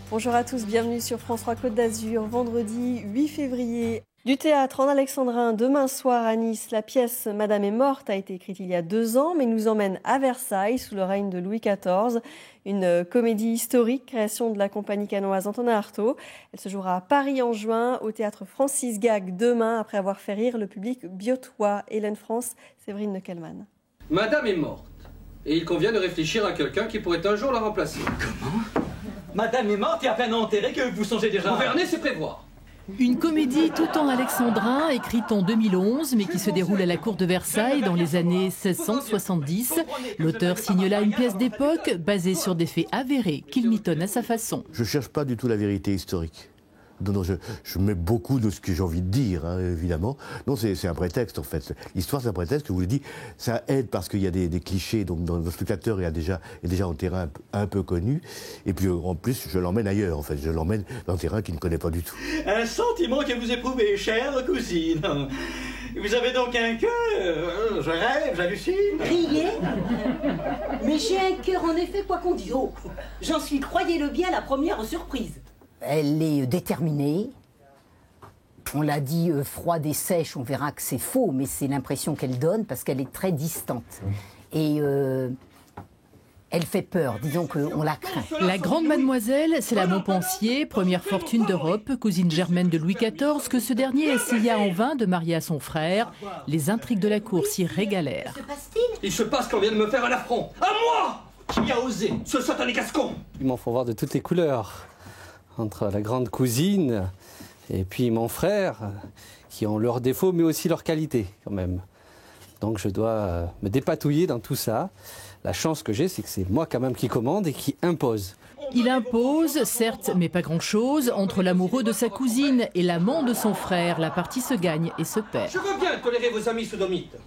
Bonjour à tous, bienvenue sur France 3 Côte d'Azur, vendredi 8 février. Du théâtre en alexandrin, demain soir à Nice, la pièce Madame est morte a été écrite il y a 2 ans, mais nous emmène à Versailles sous le règne de Louis XIV. Une comédie historique, création de la compagnie cannoise Antonin Artaud. Elle se jouera à Paris en juin, au théâtre Francis Gag demain, après avoir fait rire le public biotois. Hélène France, Séverine Neckelmann. Madame est morte, et il convient de réfléchir à quelqu'un qui pourrait un jour la remplacer. Comment ? Madame est morte et à peine enterrée que vous songez déjà... Gouverner, c'est prévoir. Une comédie tout en alexandrin, écrite en 2011, mais qui se déroule à la cour de Versailles dans les années 1670. L'auteur signe là une pièce d'époque basée sur des faits avérés qu'il mitonne à sa façon. Je ne cherche pas du tout la vérité historique. Non, je mets beaucoup de ce que j'ai envie de dire, hein, évidemment. Non, c'est un prétexte, en fait. L'histoire, c'est un prétexte, que je vous l'ai dit. Ça aide parce qu'il y a des clichés, donc dans le spectateur est déjà en terrain un peu connu. Et puis, en plus, je l'emmène ailleurs, en fait. Je l'emmène dans un terrain qu'il ne connaît pas du tout. Un sentiment que vous éprouvez, chère cousine. Vous avez donc un cœur. Je rêve, j'hallucine. Riez. Mais j'ai un cœur, en effet, quoi qu'on dise. Oh, j'en suis, croyez-le bien, la première surprise. Elle est déterminée. On l'a dit, froide et sèche, on verra que c'est faux, mais c'est l'impression qu'elle donne parce qu'elle est très distante. Et elle fait peur, disons qu'on la craint. La grande mademoiselle, c'est la Montpensier, première fortune d'Europe, cousine germaine de Louis XIV, que ce dernier essaya en vain de marier à son frère. Les intrigues de la cour s'y régalèrent. Que se passe-t-il ? Il se passe qu'on vient de me faire un affront. À moi ! Qui a osé ? Ce satané gascon ! Ils m'en font voir de toutes les couleurs. Entre la grande cousine et puis mon frère, qui ont leurs défauts mais aussi leurs qualités quand même. Donc je dois me dépatouiller dans tout ça. La chance que j'ai, c'est que c'est moi quand même qui commande et qui impose. Il impose, certes, mais pas grand-chose. Entre l'amoureux de sa cousine et l'amant de son frère, la partie se gagne et se perd. Je veux bien tolérer vos amis sodomites,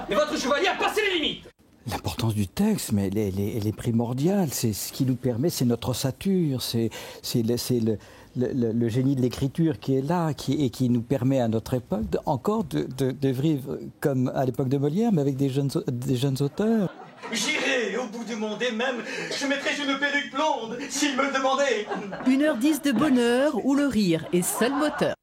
mais votre chevalier a passé les limites. L'importance du texte, mais elle est primordiale. C'est ce qui nous permet, c'est notre ossature, c'est le génie de l'écriture qui est là et qui nous permet à notre époque encore de vivre comme à l'époque de Molière, mais avec des jeunes auteurs. J'irai au bout du monde et même je mettrai une perruque blonde s'il me le demandait. 1h10 de bonheur où le rire est seul moteur.